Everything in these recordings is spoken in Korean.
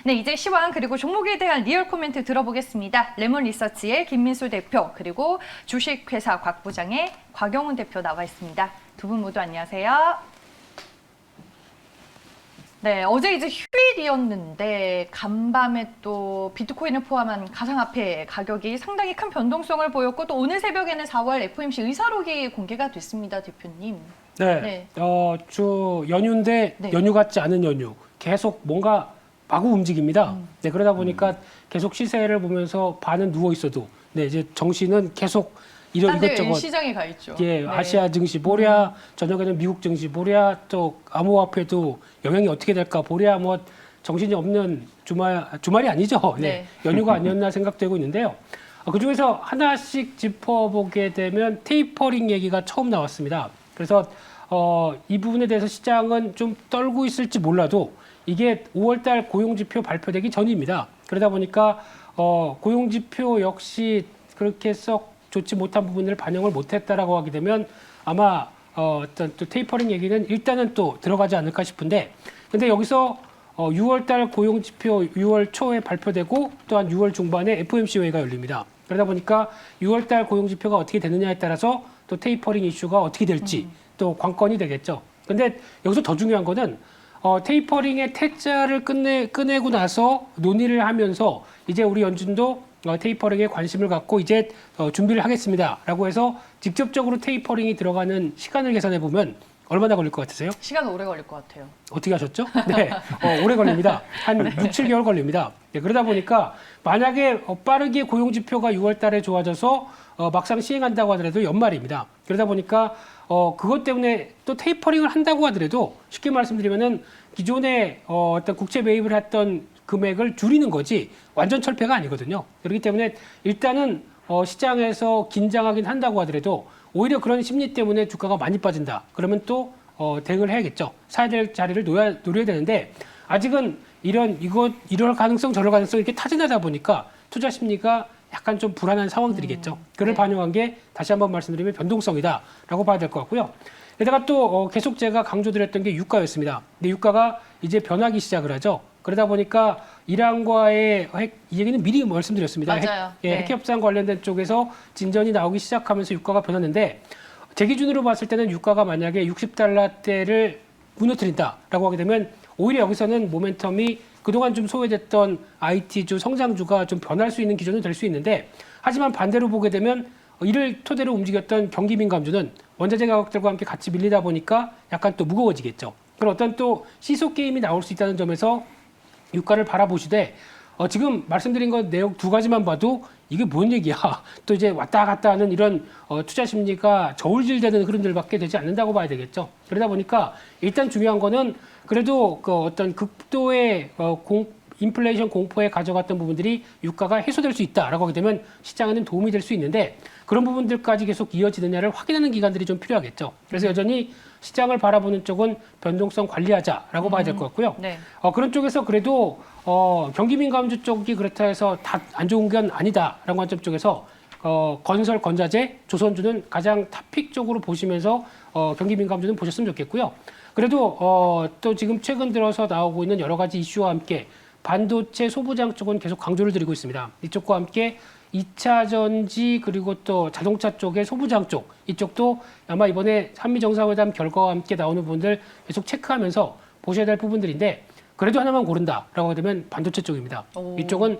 네, 이제 시황 그리고 종목에 대한 리얼 코멘트 들어보겠습니다. 레몬 리서치의 김민수 대표 그리고 주식회사 곽 부장의 곽영훈 대표 나와 있습니다. 두 분 모두 안녕하세요. 네, 어제 이제 휴일이었는데 간밤에 또 비트코인을 포함한 가상화폐 가격이 상당히 큰 변동성을 보였고 또 오늘 새벽에는 4월 FOMC 의사록이 공개가 됐습니다, 대표님. 네, 주 연휴인데 네. 연휴 같지 않은 연휴. 계속 뭔가 마구 움직입니다. 네, 그러다 보니까 계속 시세를 보면서 반은 누워 있어도 네, 이제 정신은 계속 이것저것 시장에 가 있죠. 예, 네. 아시아 증시 보랴, 저녁에는 미국 증시 보랴, 또 암호화폐도 영향이 어떻게 될까 보랴, 뭐 정신이 없는 주말이 아니죠. 네, 연휴가 아니었나 생각되고 있는데요. 그 중에서 하나씩 짚어보게 되면 테이퍼링 얘기가 처음 나왔습니다. 그래서 이 부분에 대해서 시장은 좀 떨고 있을지 몰라도 이게 5월달 고용지표 발표되기 전입니다. 그러다 보니까 고용지표 역시 그렇게 썩 좋지 못한 부분을 반영을 못했다라고 하게 되면 아마 어떤 또 테이퍼링 얘기는 일단은 또 들어가지 않을까 싶은데, 근데 여기서 6월달 고용지표 6월 초에 발표되고 또한 6월 중반에 FOMC 회의가 열립니다. 그러다 보니까 6월달 고용지표가 어떻게 되느냐에 따라서 또 테이퍼링 이슈가 어떻게 될지 또 관건이 되겠죠. 근데 여기서 더 중요한 거는 테이퍼링의 퇴짜를 끝내고 나서 논의를 하면서 이제 우리 연준도 테이퍼링에 관심을 갖고 이제 준비를 하겠습니다라고 해서 직접적으로 테이퍼링이 들어가는 시간을 계산해 보면 얼마나 걸릴 것 같으세요? 시간 오래 걸릴 것 같아요. 어떻게 하셨죠? 네, 오래 걸립니다. 한 6, 7개월 걸립니다. 네, 그러다 보니까 만약에 빠르게 고용지표가 6월 달에 좋아져서 막상 시행한다고 하더라도 연말입니다. 그러다 보니까 그것 때문에 또 테이퍼링을 한다고 하더라도 쉽게 말씀드리면은 기존에 어떤 국채 매입을 했던 금액을 줄이는 거지 완전 철폐가 아니거든요. 그렇기 때문에 일단은 시장에서 긴장하긴 한다고 하더라도 오히려 그런 심리 때문에 주가가 많이 빠진다. 그러면 또 대응을 해야겠죠. 사야 될 자리를 노려야 되는데 아직은 이럴 가능성 저럴 가능성 이렇게 타진하다 보니까 투자 심리가 약간 좀 불안한 상황들이겠죠. 그를 반영한 게 다시 한번 말씀드리면 변동성이다라고 봐야 될 것 같고요. 게다가 또 계속 제가 강조드렸던 게 유가였습니다. 근데 유가가 이제 변하기 시작을 하죠. 그러다 보니까 이란과의 이 얘기는 미리 말씀드렸습니다. 맞아요. 핵 협상 관련된 쪽에서 진전이 나오기 시작하면서 유가가 변했는데 제 기준으로 봤을 때는 유가가 만약에 60달러대를 무너뜨린다라고 하게 되면 오히려 여기서는 모멘텀이 그동안 좀 소외됐던 IT주 성장주가 좀 변할 수 있는 기준은 될 수 있는데, 하지만 반대로 보게 되면 이를 토대로 움직였던 경기 민감주는 원자재 가격들과 함께 같이 밀리다 보니까 약간 또 무거워지겠죠. 그런 어떤 또 시소 게임이 나올 수 있다는 점에서 유가를 바라보시되 지금 말씀드린 것 내용 두 가지만 봐도 이게 뭔 얘기야. 또 이제 왔다 갔다 하는 이런 투자 심리가 저울질되는 흐름들밖에 되지 않는다고 봐야 되겠죠. 그러다 보니까 일단 중요한 거는 그래도 그 어떤 극도의 인플레이션 공포에 가져갔던 부분들이 유가가 해소될 수 있다라고 하게 되면 시장에는 도움이 될 수 있는데 그런 부분들까지 계속 이어지느냐를 확인하는 기간들이 좀 필요하겠죠. 그래서 여전히 시장을 바라보는 쪽은 변동성 관리하자라고 봐야 될 것 같고요. 네. 그런 쪽에서 그래도 경기 민감주 쪽이 그렇다 해서 다 안 좋은 건 아니다라는 관점 쪽에서 건설, 건자재, 조선주는 가장 탑픽 쪽으로 보시면서 경기 민감주는 보셨으면 좋겠고요. 그래도 또 지금 최근 들어서 나오고 있는 여러 가지 이슈와 함께 반도체 소부장 쪽은 계속 강조를 드리고 있습니다. 이쪽과 함께 2차 전지 그리고 또 자동차 쪽의 소부장 쪽 이쪽도 아마 이번에 한미 정상회담 결과와 함께 나오는 부분들 계속 체크하면서 보셔야 될 부분들인데 그래도 하나만 고른다라고 하게 되면 반도체 쪽입니다. 이쪽은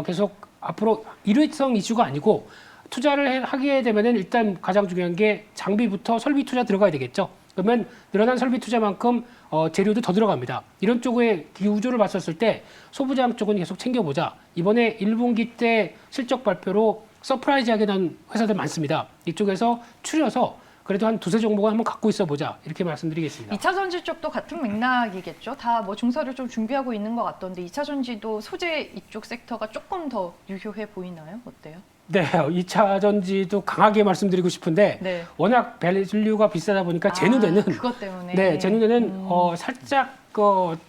계속 앞으로 일회성 이슈가 아니고 투자를 하게 되면은 일단 가장 중요한 게 장비부터 설비 투자 들어가야 되겠죠. 그러면 늘어난 설비 투자만큼 재료도 더 들어갑니다. 이런 쪽의 기우조를 봤었을 때 소부장 쪽은 계속 챙겨보자. 이번에 1분기 때 실적 발표로 서프라이즈하게 난 회사들 많습니다. 이쪽에서 추려서 그래도 한 두세 종목은 한번 갖고 있어 보자. 이렇게 말씀드리겠습니다. 2차 전지 쪽도 같은 맥락이겠죠. 다 뭐 증설을 좀 준비하고 있는 것 같던데 2차 전지도 소재 이쪽 섹터가 조금 더 유효해 보이나요? 어때요? 네, 2차 전지도 강하게 말씀드리고 싶은데 워낙 밸류가 비싸다 보니까 제 눈에는 그것 때문에 제 눈에는 살짝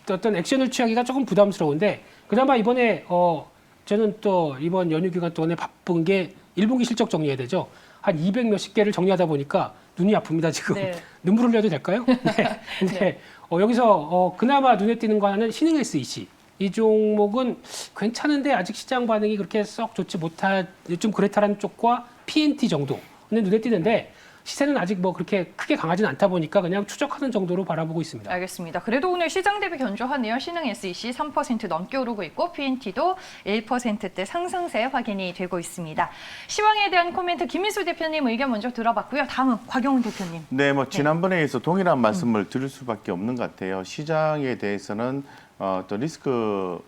어떤 액션을 취하기가 조금 부담스러운데 그나마 이번에 저는 또 이번 연휴 기간 동안에 바쁜 게 1분기 실적 정리해야 되죠. 한 200 몇십 개를 정리하다 보니까 눈이 아픕니다, 지금. 눈물 흘려도 될까요? 네. 근데 여기서 그나마 눈에 띄는 거 하나는 신흥 SEC. 이 종목은 괜찮은데 아직 시장 반응이 그렇게 썩 좋지 못한 좀 그렇다라는 쪽과 PNT 정도는 눈에 띄는데 시세는 아직 뭐 그렇게 크게 강하지는 않다 보니까 그냥 추적하는 정도로 바라보고 있습니다. 알겠습니다. 그래도 오늘 시장 대비 견조하네요. 신흥 SEC 3% 넘게 오르고 있고 PNT도 1%대 상승세 확인이 되고 있습니다. 시황에 대한 코멘트 김민수 대표님 의견 먼저 들어봤고요. 다음은 곽영훈 대표님. 네, 뭐 지난번에서 동일한 말씀을 드릴 수밖에 없는 것 같아요. 시장에 대해서는 또 리스크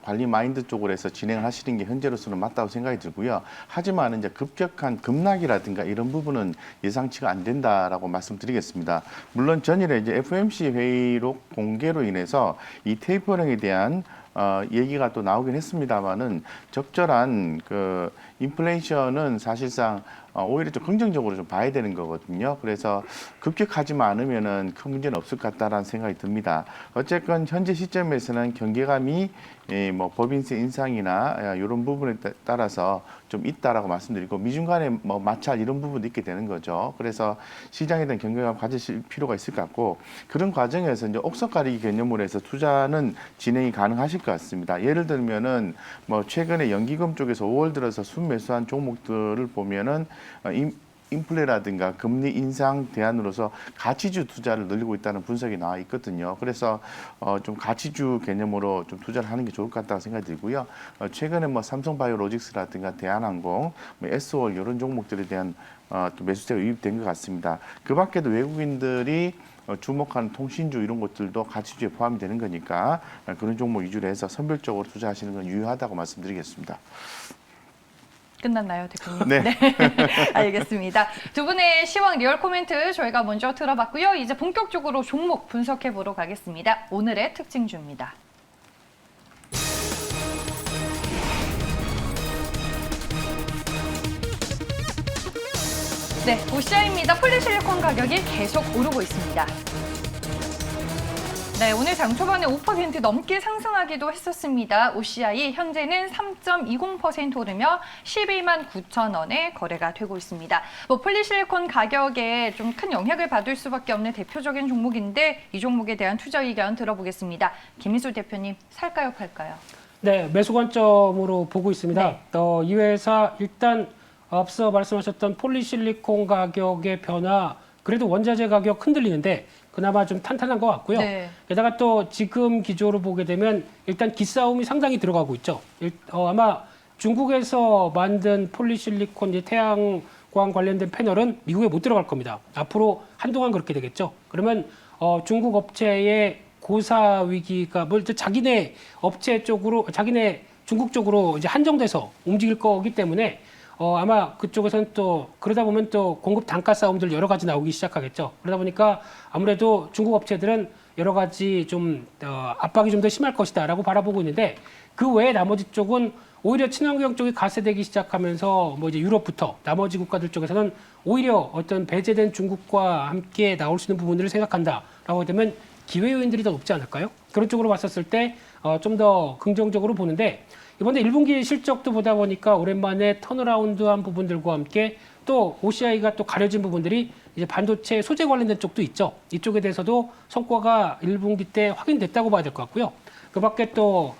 관리 마인드 쪽으로 해서 진행을 하시는 게 현재로서는 맞다고 생각이 들고요. 하지만 이제 급격한 급락이라든가 이런 부분은 예상치가 안 된다라고 말씀드리겠습니다. 물론 전일에 이제 FOMC 회의로 공개로 인해서 이 테이퍼링에 대한 얘기가 또 나오긴 했습니다만은 적절한 그 인플레이션은 사실상 오히려 좀 긍정적으로 좀 봐야 되는 거거든요. 그래서 급격하지만 않으면은 큰 문제는 없을 것 같다라는 생각이 듭니다. 어쨌건 현재 시점에서는 경계감이 뭐 법인세 인상이나 이런 부분에 따라서 좀 있다라고 말씀드리고 미중 간의 뭐 마찰 이런 부분도 있게 되는 거죠. 그래서 시장에 대한 경계감 가지실 필요가 있을 것 같고 그런 과정에서 이제 옥석 가리기 개념으로 해서 투자는 진행이 가능하실 것 같습니다. 예를 들면은 뭐 최근에 연기금 쪽에서 5월 들어서 순매수한 종목들을 보면은 인플레라든가 금리 인상 대안으로서 가치주 투자를 늘리고 있다는 분석이 나와 있거든요. 그래서 좀 가치주 개념으로 좀 투자를 하는 게 좋을 것 같다고 생각이 들고요. 최근에 뭐 삼성바이오로직스라든가 대한항공, 뭐 S월 이런 종목들에 대한 또 매수세가 유입된 것 같습니다. 그 밖에도 외국인들이 주목하는 통신주 이런 것들도 가치주에 포함이 되는 거니까 그런 종목 위주로 해서 선별적으로 투자하시는 건 유효하다고 말씀드리겠습니다. 끝났나요, 대표님? 네. 알겠습니다. 두 분의 시황 리얼 코멘트 저희가 먼저 들어봤고요. 이제 본격적으로 종목 분석해 보러 가겠습니다. 오늘의 특징주입니다. 네, OCI입니다. 폴리실리콘 가격이 계속 오르고 있습니다. 네, 오늘 장 초반에 5% 넘게 상승하기도 했었습니다. OCI 현재는 3.20% 오르며 12만 9천 원에 거래가 되고 있습니다. 뭐 폴리실리콘 가격에 좀 큰 영향을 받을 수밖에 없는 대표적인 종목인데 이 종목에 대한 투자 의견 들어보겠습니다. 김민수 대표님, 살까요, 팔까요? 네, 매수 관점으로 보고 있습니다. 네. 이 회사 일단 앞서 말씀하셨던 폴리실리콘 가격의 변화, 그래도 원자재 가격 흔들리는데 그나마 좀 탄탄한 것 같고요. 네. 게다가 또 지금 기조로 보게 되면 일단 기싸움이 상당히 들어가고 있죠. 아마 중국에서 만든 폴리실리콘 이제 태양광 관련된 패널은 미국에 못 들어갈 겁니다. 앞으로 한동안 그렇게 되겠죠. 그러면 중국 업체의 고사 위기가 뭐 자기네 업체 쪽으로 자기네 중국 쪽으로 이제 한정돼서 움직일 거기 때문에 아마 그쪽에서는 또 그러다 보면 또 공급 단가 싸움들 여러 가지 나오기 시작하겠죠. 그러다 보니까 아무래도 중국 업체들은 여러 가지 좀 압박이 좀 더 심할 것이다라고 바라보고 있는데 그 외에 나머지 쪽은 오히려 친환경 쪽이 가세되기 시작하면서 뭐 이제 유럽부터 나머지 국가들 쪽에서는 오히려 어떤 배제된 중국과 함께 나올 수 있는 부분들을 생각한다라고 되면 기회 요인들이 더 높지 않을까요? 그런 쪽으로 봤었을 때 좀 더 긍정적으로 보는데 이번에 1분기 실적도 보다 보니까 오랜만에 턴어라운드한 부분들과 함께 또 OCI가 또 가려진 부분들이 이제 반도체 소재 관련된 쪽도 있죠. 이쪽에 대해서도 성과가 1분기 때 확인됐다고 봐야 될 것 같고요. 그 밖에 또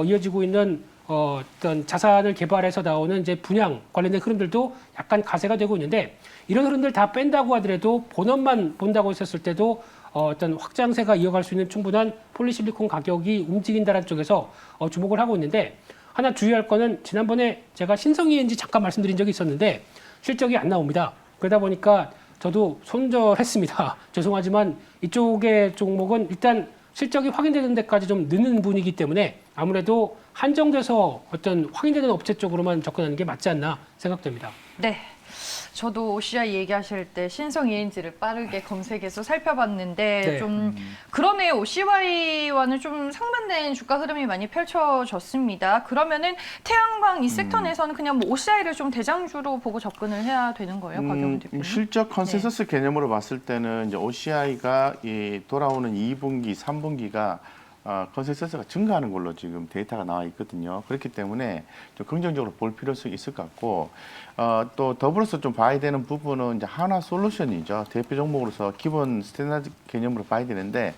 이어지고 있는 어떤 자산을 개발해서 나오는 이제 분양 관련된 흐름들도 약간 가세가 되고 있는데 이런 흐름들 다 뺀다고 하더라도 본업만 본다고 했었을 때도 어떤 확장세가 이어갈 수 있는 충분한 폴리실리콘 가격이 움직인다는 쪽에서 주목을 하고 있는데 하나 주의할 거는 지난번에 제가 신성 ENG 잠깐 말씀드린 적이 있었는데 실적이 안 나옵니다. 그러다 보니까 저도 손절했습니다. 죄송하지만 이쪽의 종목은 일단 실적이 확인되는 데까지 좀 늦는 분위기 때문에 아무래도 한정돼서 어떤 확인되는 업체 쪽으로만 접근하는 게 맞지 않나 생각됩니다. 네. 저도 OCI 얘기하실 때 신성 ENG를 빠르게 검색해서 살펴봤는데 네. 좀 그러네요. OCI와는 좀 상반된 주가 흐름이 많이 펼쳐졌습니다. 그러면은 태양광 이 섹터 내에서는 그냥 뭐 OCI를 좀 대장주로 보고 접근을 해야 되는 거예요, 곽영훈 대표님? 실적 컨센서스 개념으로 봤을 때는 이제 OCI가 돌아오는 2분기, 3분기가 컨센서스가 증가하는 걸로 지금 데이터가 나와 있거든요. 그렇기 때문에 좀 긍정적으로 볼 필요성이 있을 것 같고 또 더불어서 좀 봐야 되는 부분은 이제 하나솔루션이죠. 대표 종목으로서 기본 스탠다드 개념으로 봐야 되는데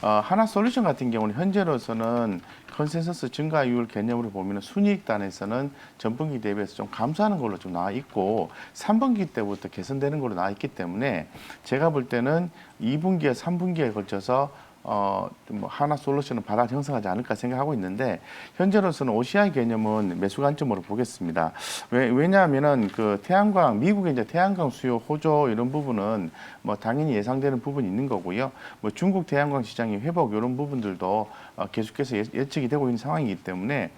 하나솔루션 같은 경우는 현재로서는 컨센서스 증가율 개념으로 보면 순이익단에서는 전분기 대비해서 좀 감소하는 걸로 좀 나와 있고 3분기 때부터 개선되는 걸로 나와 있기 때문에 제가 볼 때는 2분기와 3분기에 걸쳐서 좀 하나솔루션은 바닥 형성하지 않을까 생각하고 있는데 현재로서는 OCI 개념은 매수 관점으로 보겠습니다. 왜냐하면은 그 태양광 미국의 이제 태양광 수요 호조 이런 부분은 뭐 당연히 예상되는 부분이 있는 거고요. 뭐 중국 태양광 시장의 회복 이런 부분들도 계속해서 예측이 되고 있는 상황이기 때문에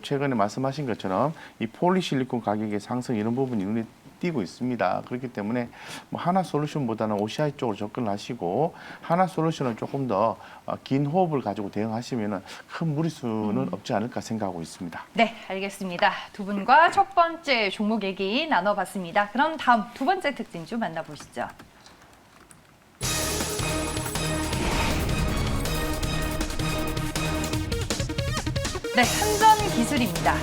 최근에 말씀하신 것처럼 이 폴리실리콘 가격의 상승 이런 부분이 눈에 띄고 있습니다. 그렇기 때문에 뭐 하나솔루션보다는 OCI 쪽으로 접근하시고 하나솔루션을 조금 더 긴 호흡을 가지고 대응하시면 큰 무리수는 없지 않을까 생각하고 있습니다. 네, 알겠습니다. 두 분과 첫 번째 종목 얘기 나눠봤습니다. 그럼 다음 두 번째 특징주 만나보시죠. 네, 한전기술입니다.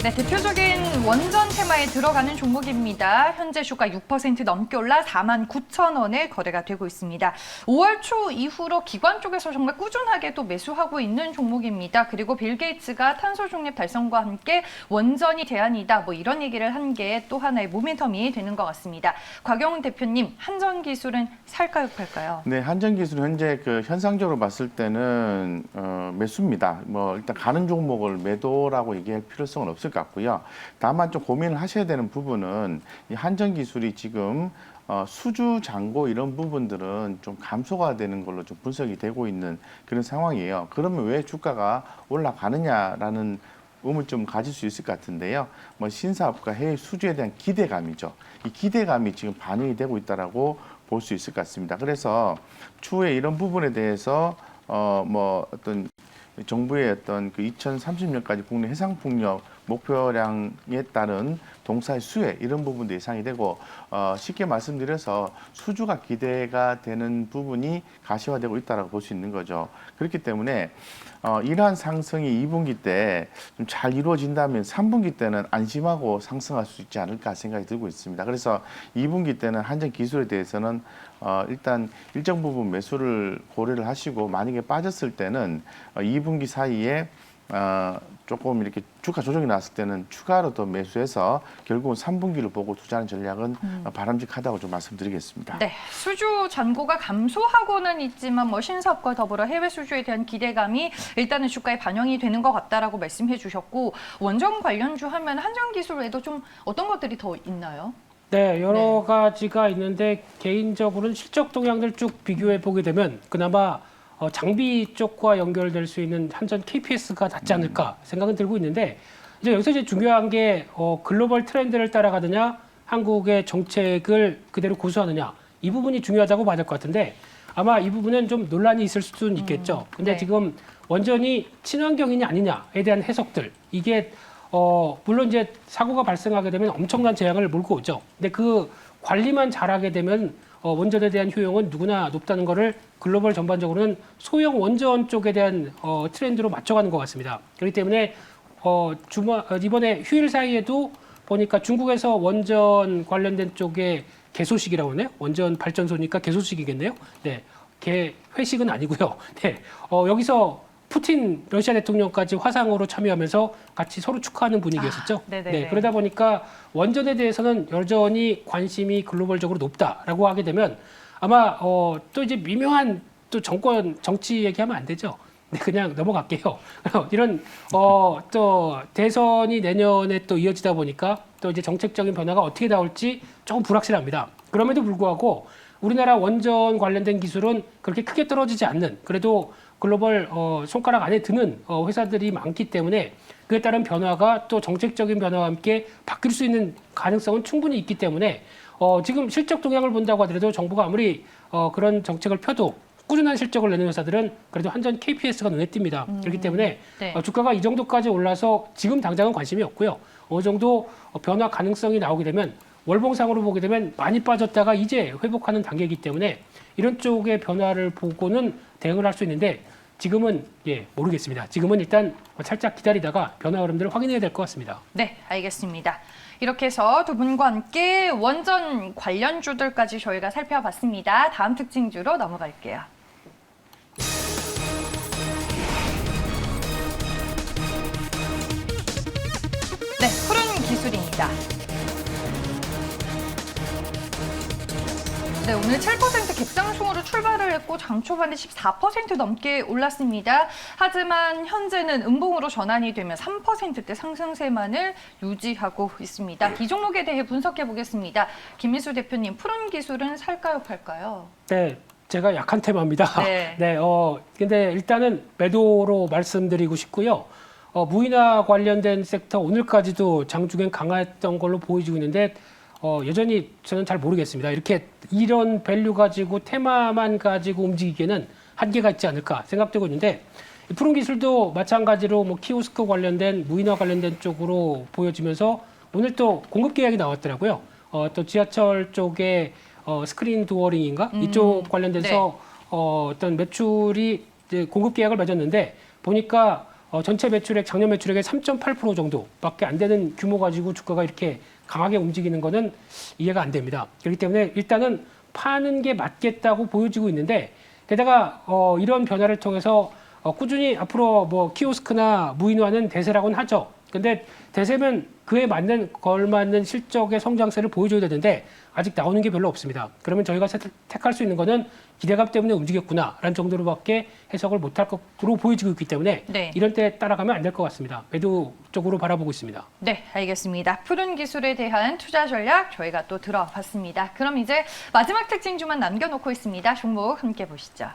네, 대표적인 원전 테마에 들어가는 종목입니다. 현재 주가 6% 넘게 올라 49,000원에 거래가 되고 있습니다. 5월 초 이후로 기관 쪽에서 정말 꾸준하게 또 매수하고 있는 종목입니다. 그리고 빌 게이츠가 탄소 중립 달성과 함께 원전이 대안이다. 뭐 이런 얘기를 한 게 또 하나의 모멘텀이 되는 것 같습니다. 곽영훈 대표님, 한전기술은 살까요, 팔까요? 네, 한전기술은 현재 그 현상적으로 봤을 때는 매수입니다. 뭐 일단 가는 종목을 매도라고 얘기할 필요성은 없을 것 같고요. 다만 좀 고민을 하셔야 되는 부분은 이 한전기술이 지금 수주 잔고 이런 부분들은 좀 감소가 되는 걸로 좀 분석이 되고 있는 그런 상황이에요. 그러면 왜 주가가 올라가느냐라는 의문점 가질 수 있을 것 같은데요. 뭐 신사업과 해외 수주에 대한 기대감이죠. 이 기대감이 지금 반영이 되고 있다라고 볼 수 있을 것 같습니다. 그래서 추후에 이런 부분에 대해서 어떤 정부의 어떤 그 2030년까지 국내 해상 풍력 목표량에 따른 동사의 수혜 이런 부분도 예상이 되고 쉽게 말씀드려서 수주가 기대가 되는 부분이 가시화되고 있다고 볼 수 있는 거죠. 그렇기 때문에 이러한 상승이 2분기 때 좀 잘 이루어진다면 3분기 때는 안심하고 상승할 수 있지 않을까 생각이 들고 있습니다. 그래서 2분기 때는 한전기술에 대해서는 일단 일정 부분 매수를 고려를 하시고 만약에 빠졌을 때는 2분기 사이에 조금 이렇게 주가 조정이 나왔을 때는 추가로 더 매수해서 결국은 3분기를 보고 투자하는 전략은 바람직하다고 좀 말씀드리겠습니다. 네, 수주 잔고가 감소하고는 있지만 뭐 신사업과 더불어 해외 수주에 대한 기대감이 일단은 주가에 반영이 되는 것 같다라고 말씀해 주셨고 원전 관련주 하면 한전기술 외에도 좀 어떤 것들이 더 있나요? 네, 여러 가지가 있는데 개인적으로는 실적 동향들 쭉 비교해 보게 되면 그나마 장비 쪽과 연결될 수 있는 한전 KPS가 낫지 않을까 생각은 들고 있는데 이제 여기서 이제 중요한 게 글로벌 트렌드를 따라가느냐 한국의 정책을 그대로 고수하느냐 이 부분이 중요하다고 봐야 될 것 같은데 아마 이 부분은 좀 논란이 있을 수는 있겠죠. 근데 네. 지금 원전이 친환경이냐 아니냐에 대한 해석들 이게 물론 이제 사고가 발생하게 되면 엄청난 재앙을 몰고 오죠. 근데 그 관리만 잘하게 되면 원전에 대한 효용은 누구나 높다는 거를 글로벌 전반적으로는 소형 원전 쪽에 대한 트렌드로 맞춰가는 것 같습니다. 그렇기 때문에 이번에 휴일 사이에도 보니까 중국에서 원전 관련된 쪽에 개소식이라고 하네요. 원전 발전소니까 개소식이겠네요. 네, 개회식은 아니고요. 네, 여기서 푸틴 러시아 대통령까지 화상으로 참여하면서 같이 서로 축하하는 분위기였었죠. 네, 그러다 보니까 원전에 대해서는 여전히 관심이 글로벌적으로 높다라고 하게 되면 아마 또 이제 미묘한 또 정치 얘기하면 안 되죠. 네, 그냥 넘어갈게요. 이런 또 대선이 내년에 또 이어지다 보니까 또 이제 정책적인 변화가 어떻게 나올지 조금 불확실합니다. 그럼에도 불구하고 우리나라 원전 관련된 기술은 그렇게 크게 떨어지지 않는 그래도 글로벌 손가락 안에 드는 회사들이 많기 때문에 그에 따른 변화가 또 정책적인 변화와 함께 바뀔 수 있는 가능성은 충분히 있기 때문에 지금 실적 동향을 본다고 하더라도 정부가 아무리 그런 정책을 펴도 꾸준한 실적을 내는 회사들은 그래도 한전 KPS가 눈에 띕니다. 그렇기 때문에 네. 주가가 이 정도까지 올라서 지금 당장은 관심이 없고요. 어느 정도 변화 가능성이 나오게 되면 월봉상으로 보게 되면 많이 빠졌다가 이제 회복하는 단계이기 때문에 이런 쪽의 변화를 보고는 대응을 할 수 있는데 지금은 모르겠습니다. 지금은 일단 살짝 기다리다가 변화 흐름들을 확인해야 될 것 같습니다. 네, 알겠습니다. 이렇게 해서 두 분과 함께 원전 관련주들까지 저희가 살펴봤습니다. 다음 특징주로 넘어갈게요. 네, 푸른 기술입니다. 네, 오늘 7% 갭상승으로 출발을 했고 장 초반에 14% 넘게 올랐습니다. 하지만 현재는 음봉으로 전환이 되면 3%대 상승세만을 유지하고 있습니다. 이 종목에 대해 분석해 보겠습니다. 김민수 대표님, 푸른 기술은 살까요, 팔까요? 네, 제가 약한 테마입니다. 네. 근데 일단은 매도로 말씀드리고 싶고요. 무인화 관련된 섹터 오늘까지도 장중엔 강했던 걸로 보여지고 있는데 여전히 저는 잘 모르겠습니다. 이렇게 이런 밸류 가지고 테마만 가지고 움직이기에는 한계가 있지 않을까 생각되고 있는데 푸른 기술도 마찬가지로 뭐 키오스크 관련된 무인화 관련된 쪽으로 보여지면서 오늘 또 공급 계약이 나왔더라고요. 또 지하철 쪽에 스크린 도어링인가 이쪽 관련돼서 어떤 매출이 이제 공급 계약을 맺었는데 보니까 전체 매출액 작년 매출액의 3.8% 정도밖에 안 되는 규모 가지고 주가가 이렇게 강하게 움직이는 거는 이해가 안 됩니다. 그렇기 때문에 일단은 파는 게 맞겠다고 보여지고 있는데 게다가 이런 변화를 통해서 꾸준히 앞으로 뭐 키오스크나 무인화는 대세라고는 하죠. 근데 대세면 그에 맞는 걸맞는 실적의 성장세를 보여줘야 되는데 아직 나오는 게 별로 없습니다. 그러면 저희가 택할 수 있는 거는 기대감 때문에 움직였구나라는 정도로밖에 해석을 못할 것으로 보여지고 있기 때문에 이런 때 따라가면 안 될 것 같습니다. 매도 쪽으로 바라보고 있습니다. 네, 알겠습니다. 푸른 기술에 대한 투자 전략 저희가 또 들어봤습니다. 그럼 이제 마지막 특징주만 남겨놓고 있습니다. 종목 함께 보시죠.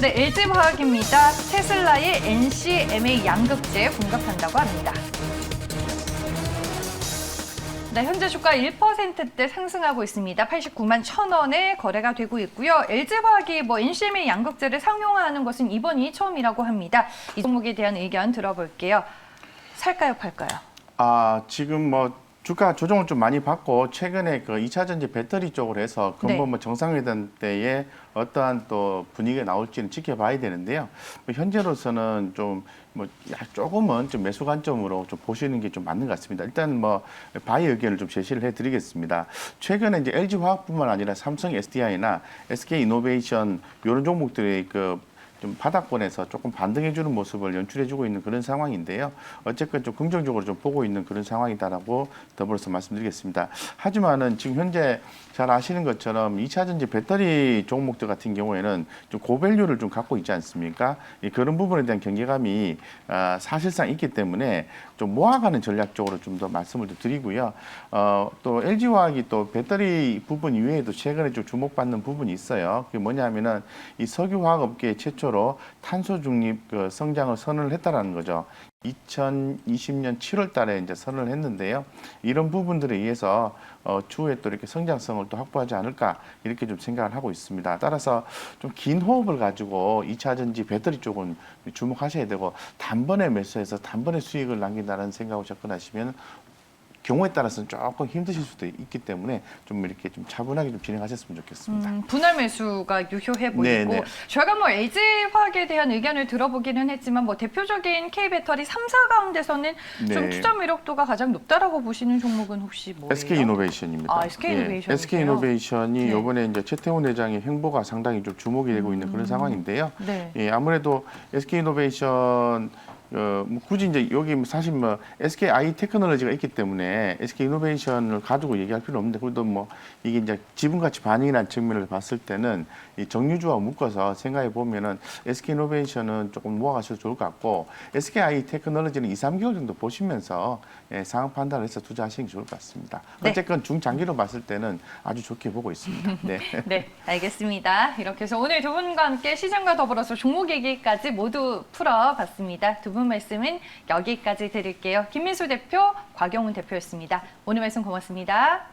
네, LG화학입니다. 테슬라의 NCMA 양극재 공급한다고 합니다. 네, 현재 주가 1%대 상승하고 있습니다. 89만 1,000원에 거래가 되고 있고요. LG화학이 NCMA 양극재를 상용화하는 것은 이번이 처음이라고 합니다. 이 종목에 대한 의견 들어볼게요. 살까요, 팔까요? 지금 주가 조정을 좀 많이 받고 최근에 그 2차 전지 배터리 쪽으로 해서 근본 정상회담 때에 어떠한 또 분위기가 나올지는 지켜봐야 되는데요. 현재로서는 조금은 좀 매수 관점으로 좀 보시는 게 좀 맞는 것 같습니다. 일단 바이 의견을 좀 제시를 해드리겠습니다. 최근에 이제 LG 화학뿐만 아니라 삼성 SDI나 SK 이노베이션 이런 종목들의 좀 바닥권에서 조금 반등해주는 모습을 연출해주고 있는 그런 상황인데요. 어쨌건 좀 긍정적으로 좀 보고 있는 그런 상황이다라고 더불어서 말씀드리겠습니다. 하지만은 지금 현재 잘 아시는 것처럼 2차 전지 배터리 종목들 같은 경우에는 좀 고밸류를 좀 갖고 있지 않습니까? 그런 부분에 대한 경계감이 사실상 있기 때문에 좀 모아가는 전략 쪽으로 좀 더 말씀을 드리고요. 또 LG화학이 또 배터리 부분 이외에도 최근에 좀 주목받는 부분이 있어요. 그게 뭐냐면은 이 석유화학 업계 최초로 탄소 중립 성장을 선언을 했다라는 거죠. 2020년 7월 달에 이제 선언을 했는데요. 이런 부분들에 의해서 추후에 또 이렇게 성장성을 또 확보하지 않을까 이렇게 좀 생각을 하고 있습니다. 따라서 좀 긴 호흡을 가지고 2차 전지 배터리 쪽은 주목하셔야 되고 단번에 매수해서 단번에 수익을 남긴다는 생각으로 접근하시면 경우에 따라서는 조금 힘드실 수도 있기 때문에 좀 이렇게 좀 차분하게 좀 진행하셨으면 좋겠습니다. 분할 매수가 유효해 보이고 저희가 LG화학에 대한 의견을 들어보기는 했지만 대표적인 K배터리 3사 가운데서는 좀 투자 매력도가 가장 높다라고 보시는 종목은 혹시 뭐예요? SK이노베이션입니다. SK이노베이션. SK이노베이션이 이번에 이제 최태원 회장의 행보가 상당히 좀 주목이 되고 있는 그런 상황인데요. 아무래도 SK이노베이션 굳이 이제 여기 사실 SKI 테크놀로지가 있기 때문에 SK 이노베이션을 가지고 얘기할 필요 없는데 그래도 이게 이제 지분가치 반영이라는 측면을 봤을 때는 이 정유주와 묶어서 생각해 보면은 SK 이노베이션은 조금 모아가셔도 좋을 것 같고 SKI 테크놀로지는 2, 3개월 정도 보시면서 상황 판단을 해서 투자하시는 게 좋을 것 같습니다. 어쨌건 중장기로 봤을 때는 아주 좋게 보고 있습니다. 네, 알겠습니다. 이렇게 해서 오늘 두 분과 함께 시장과 더불어서 종목 얘기까지 모두 풀어봤습니다. 두 분 말씀은 여기까지 드릴게요. 김민수 대표, 곽영훈 대표였습니다. 오늘 말씀 고맙습니다.